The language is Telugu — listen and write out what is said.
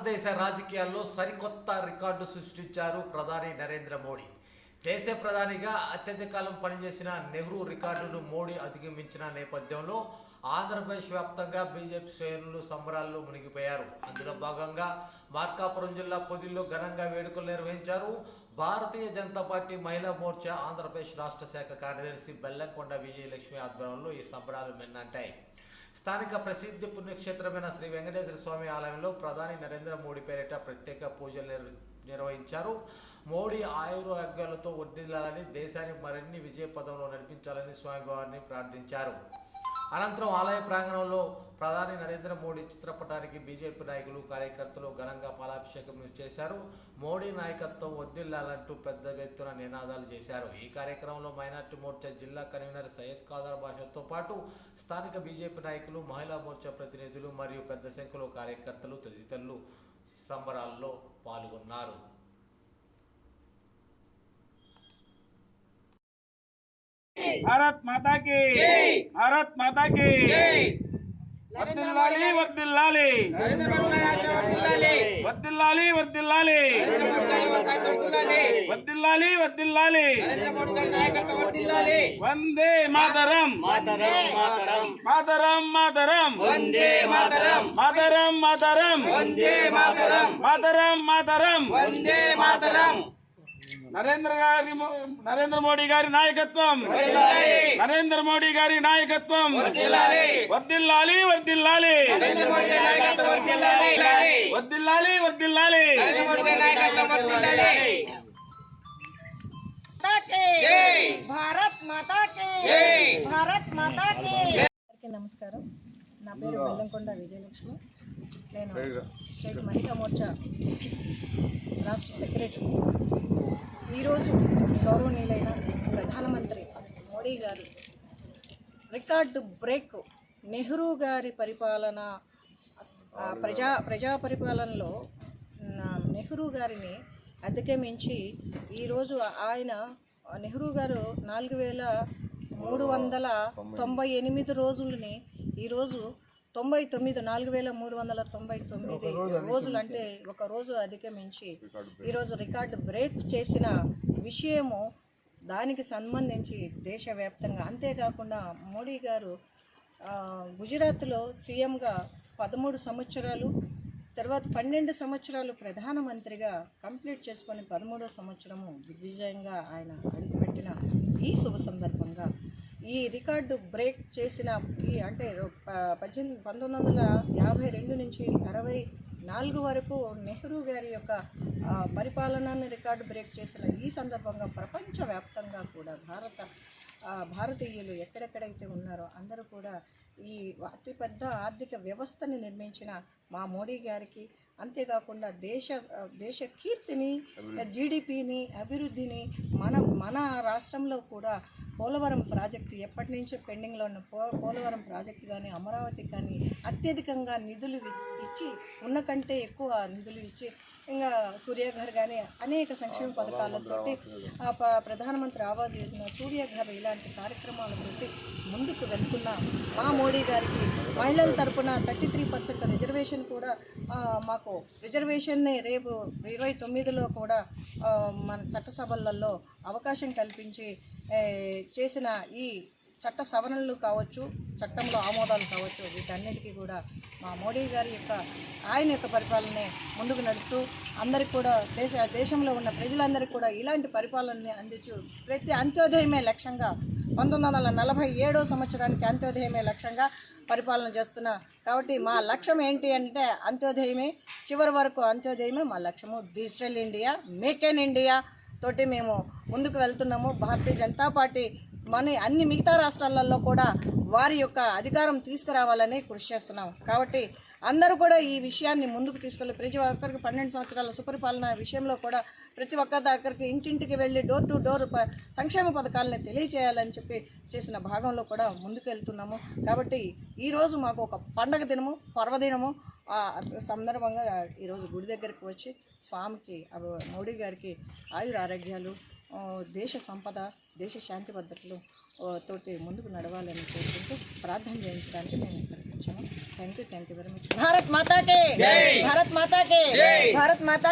భారతదేశ రాజకీయాల్లో సరికొత్త రికార్డు సృష్టించారు ప్రధాని నరేంద్ర మోడీ. దేశ ప్రధానిగా అత్యధిక కాలం పనిచేసిన నెహ్రూ రికార్డును మోడీ అధిగమించిన నేపథ్యంలో ఆంధ్రప్రదేశ్ వ్యాప్తంగా బీజేపీ శ్రేణులు సంబరాల్లో మునిగిపోయారు. అందులో భాగంగా మార్కాపురం జిల్లా పొదిల్లో ఘనంగా వేడుకలు నిర్వహించారు. భారతీయ జనతా పార్టీ మహిళా మోర్చా ఆంధ్రప్రదేశ్ రాష్ట్ర శాఖ కార్యదర్శి బెల్లంకొండ విజయలక్ష్మి ఆధ్వర్యంలో ఈ సంబరాలు మిన్నంటాయి. స్థానిక ప్రసిద్ధి పుణ్యక్షేత్రమైన శ్రీ వెంకటేశ్వర స్వామి ఆలయంలో ప్రధాని నరేంద్ర మోడీ పేరిట ప్రత్యేక పూజలు నిర్వహించారు. మోడీ ఆయురారోగ్యాలతో వర్ధిల్లాలని, దేశాన్ని మరిన్ని విజయ పదంలో నడిపించాలని స్వామివారిని ప్రార్థించారు. అనంతరం ఆలయ ప్రాంగణంలో ప్రధాని నరేంద్ర మోడీ చిత్రపటానికి బీజేపీ నాయకులు, కార్యకర్తలు ఘనంగా పాలాభిషేకం చేశారు. మోడీ నాయకత్వం వర్ధిల్లాలంటూ పెద్ద ఎత్తున నినాదాలు చేశారు. ఈ కార్యక్రమంలో మైనార్టీ మోర్చా జిల్లా కన్వీనర్ సయ్యద్ ఖాదర్ బాషాతో పాటు స్థానిక బీజేపీ నాయకులు, మహిళా మోర్చా ప్రతినిధులు మరియు పెద్ద సంఖ్యలో కార్యకర్తలు తదితరులు సంబరాల్లో పాల్గొన్నారు. भारत माता की भारत माता की वर्दिल्लाली वर्दिल्लाली वर्दिल्लाली वर्दिल्लाली वर्दिल्लाली वर्दिल्लाली वंदे मातरम मातरम मातरम मातरम वंदे मातरम मातरम मातरम वंदे मातरम मातरम मातरम वंदे मातरम నరేంద్ర మోడీ గారి నాయకత్వం, నరేంద్ర మోడీ గారి నాయకత్వం వర్ధిల్లాలి వర్ధిల్లాలి వర్ధిల్లాలి వర్ధిల్లాలి. భారత్ మాతా కి భారత్ మాతా కి. నమస్కారం, నా పేరు బెల్లంకొండ విజయలక్ష్మి. నేను స్టేట్ మహిళా మోర్చా రాష్ట్ర సెక్రటరీ. ఈరోజు గౌరవనీయులైన ప్రధానమంత్రి మోడీ గారు రికార్డు బ్రేక్ నెహ్రూ గారి పరిపాలన, ప్రజా పరిపాలనలో నెహ్రూ గారిని అధిగమించి ఈరోజు ఆయన నెహ్రూ గారు 4398 రోజులని ఈరోజు 4399 రోజులు అంటే ఒక రోజు అధిగమించి ఈరోజు రికార్డు బ్రేక్ చేసిన విషయము, దానికి సంబంధించి దేశవ్యాప్తంగా, అంతేకాకుండా మోడీ గారు గుజరాత్లో సీఎంగా 13 సంవత్సరాలు, తర్వాత 12 సంవత్సరాలు ప్రధానమంత్రిగా కంప్లీట్ చేసుకొని 13వ సంవత్సరము దిగ్విజయంగా ఆయన అడుగుపెట్టిన ఈ శుభ సందర్భంగా ఈ రికార్డు బ్రేక్ చేసిన అంటే 1952 నుంచి 64 వరకు నెహ్రూ గారి యొక్క పరిపాలనని రికార్డు బ్రేక్ చేసిన ఈ సందర్భంగా ప్రపంచవ్యాప్తంగా కూడా భారతీయులు ఎక్కడెక్కడైతే ఉన్నారో అందరూ కూడా ఈ అతిపెద్ద ఆర్థిక వ్యవస్థని నిర్మించిన మా మోడీ గారికి, అంతేకాకుండా దేశ కీర్తిని, జీడిపిని, అభివృద్ధిని మన రాష్ట్రంలో కూడా పోలవరం ప్రాజెక్టు ఎప్పటి నుంచో పెండింగ్లో ఉన్న పోలవరం ప్రాజెక్టు కానీ, అమరావతి కానీ అత్యధికంగా నిధులు ఇచ్చి, ఉన్న కంటే ఎక్కువ నిధులు ఇచ్చి, ఇంకా సూర్యఘర్ కానీ అనేక సంక్షేమ పథకాలతోటి ప్రధానమంత్రి ఆవాస్ యోజన, సూర్యఘర్ ఇలాంటి కార్యక్రమాలతోటి ముందుకు వెళ్తున్న మా మోడీ గారికి మహిళల తరపున 33% రిజర్వేషన్ కూడా మాకు రిజర్వేషన్ని రేపు 29లో కూడా మన చట్టసభలలో అవకాశం కల్పించి చేసిన ఈ చట్ట సవరణలు కావచ్చు, చట్టంలో ఆమోదాలు కావచ్చు, వీటన్నిటికీ కూడా మా మోడీ గారి ఆయన యొక్క పరిపాలనే ముందుకు నడుపుతూ అందరికీ కూడా దేశంలో ఉన్న ప్రజలందరికీ కూడా ఇలాంటి పరిపాలనని అందించు ప్రతి అంత్యోదయమే లక్ష్యంగా 1947వ సంవత్సరానికి అంత్యోదయమే లక్ష్యంగా పరిపాలన చేస్తున్నా. కాబట్టి మా లక్ష్యం ఏంటి అంటే అంత్యోదయమే, చివరి వరకు అంత్యోదయమే మా లక్ష్యము. Digital India, make in India తోటి మేము ముందుకు వెళ్తున్నాము. భారతీయ జనతా పార్టీ అన్ని మిగతా రాష్ట్రాలలో కూడా వారి యొక్క అధికారం తీసుకురావాలని కృషి చేస్తున్నాం. కాబట్టి అందరూ కూడా ఈ విషయాన్ని ముందుకు తీసుకెళ్ళి ప్రతి ఒక్కరికి 12 సంవత్సరాల సుపరిపాలన విషయంలో కూడా ప్రతి ఒక్క దగ్గరికి ఇంటింటికి వెళ్ళి డోర్ టు డోర్ సంక్షేమ పథకాలని తెలియచేయాలని చెప్పి చేసిన భాగంలో కూడా ముందుకు వెళ్తున్నాము. కాబట్టి ఈరోజు మాకు ఒక పండగ దినము, పర్వదినము సందర్భంగా ఈరోజు గుడి దగ్గరికి వచ్చి స్వామికి, మోడీ గారికి ఆయుర ఆరోగ్యాలు, దేశ సంపద, దేశ శాంతి భద్రతలు తోటి ముందుకు నడవాలని కోరుకుంటూ ప్రార్థన చేయించడానికి మేము తెలియజేయించాను. Thank you very much. Bharat మాతాకే, భారత్ మాతాకే, భారత్ మాతా.